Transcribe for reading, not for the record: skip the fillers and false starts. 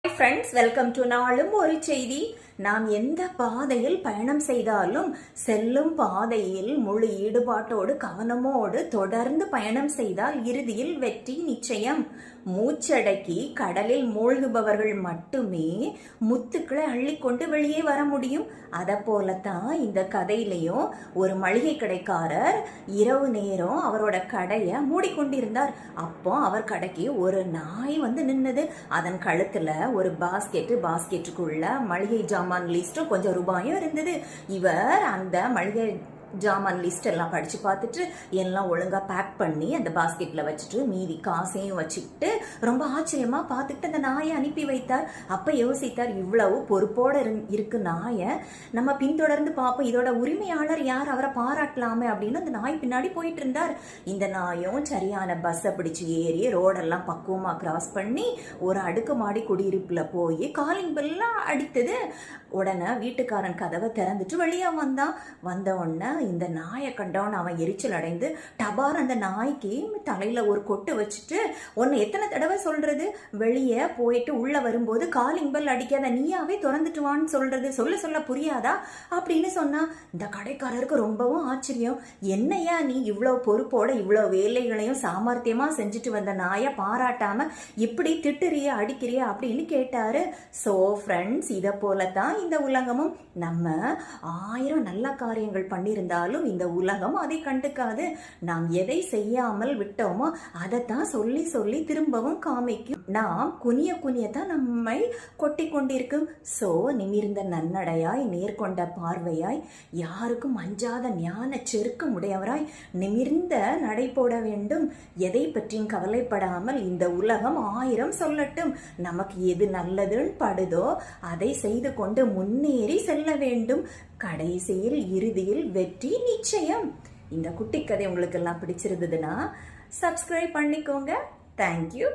Friends, welcome to நாளும் ஒரு செய்தி. நாம் எந்த பாதையில் பயணம் செய்தாலும் செல்லும் பாதையில் முழு ஈடுபாட்டோடு கவனமோடு தொடர்ந்து பயணம் செய்தால் இறுதியில் வெற்றி நிச்சயம். மூச்சடக்கி கடலில் மூழ்குபவர்கள் மட்டுமே முத்துக்களை அள்ளிக்கொண்டு வெளியே வர முடியும். அதை போலத்தான் இந்த கதையிலையும் ஒரு மளிகை கடைக்காரர் இரவு நேரம் அவரோட கடையை மூடிக்கொண்டிருந்தார். அப்போ அவர் கடைக்கு ஒரு நாய் வந்து நின்னது. அதன் கழுத்துல ஒரு பாஸ்கெட்டுக்குள்ள மளிகை ஜாமான் லிஸ்டும் கொஞ்சம் ரூபாயும் இருந்தது. இவர் அந்த மளிகை ஜாமான் லிஸ்ட் எல்லாம் படிச்சு பார்த்துட்டு எல்லாம் ஒழுங்கா பேக் பண்ணி அந்த பாஸ்கெட்ல வச்சுட்டு மீதி காசையும் வச்சுக்கிட்டு ரொம்ப ஆச்சரியமா பார்த்துக்கிட்டு அந்த நாயை அனுப்பி வைத்தார். அப்ப யோசித்தார், இவ்வளவு பொறுப்போட இருக்கு நாயை, நம்ம பின்தொடர்ந்து பார்ப்போம், இதோட உரிமையாளர் யார், அவரை பாராட்டலாமே அப்படின்னு அந்த நாய் பின்னாடி போயிட்டு இருந்தார். இந்த நாயும் சரியான பஸ்ஸை பிடிச்சு ஏறி ரோடெல்லாம் பக்குவமா கிராஸ் பண்ணி ஒரு அடுக்குமாடி குடியிருப்புல போய் காலிங் பெல்லாம் அடித்தது. உடனே வீட்டுக்காரன் கதவை திறந்துட்டு வெளியே வந்த உடனே இந்த நாயை கண்டவன் அவன் எரிச்சல் அடைந்து டபார் அந்த நாய்க்கு தலையில ஒரு கொட்டு வச்சுட்டு, உன்னை எத்தனை தடவை சொல்றது, வெளியே போயிட்டு உள்ள வரும்போது காலிங் பெல் அடிக்காத, நீயாவே திறந்துட்டு வான்னு சொல்றது, சொல்ல புரியாதா அப்படின்னு சொன்னா. இந்த கடைக்காரருக்கு ரொம்பவும் ஆச்சரியம். என்னையா நீ இவ்வளவு பொறுப்போட இவ்வளவு வேலைகளையும் சாமர்த்தியமா செஞ்சுட்டு வந்த நாயை பாராட்டாம இப்படி திட்டுறிய அடிக்கிறிய அப்படின்னு கேட்டாரு. சோ ஃப்ரெண்ட்ஸ், இதை போலத்தான் இந்த உலகமும். நம்ம 1000 நல்ல காரியங்கள் பண்ணியிருந்தாலும் இந்த உலகம் அதை கண்டுக்காது. நாம் எதை செய்யாமல் விட்டோமோ அதைத்தான் சொல்லி திரும்பவும் காமிக்கும். நாம் குனியத்தான் நம்மை கொட்டி கொண்டிருக்கும். சோ நிமிர்ந்த நன்னடையாய், நேர்கொண்ட பார்வையாய், யாருக்கும் அஞ்சாத ஞான செருக்கும் உடையவராய் நிமிர்ந்த நடை போட வேண்டும். எதை பற்றியும் கவலைப்படாமல் இந்த உலகம் 1000 சொல்லட்டும், நமக்கு எது நல்லதுன்னு படுதோ அதை செய்து கொண்டு முன்னேறி செல்ல வேண்டும். கடைசியில் இறுதியில் வெற்றி நிச்சயம். இந்த குட்டி கதை உங்களுக்கு எல்லாம் பிடிச்சிருந்ததுன்னா சப்ஸ்கிரைப் பண்ணிக்கோங்க. தேங்க்யூ.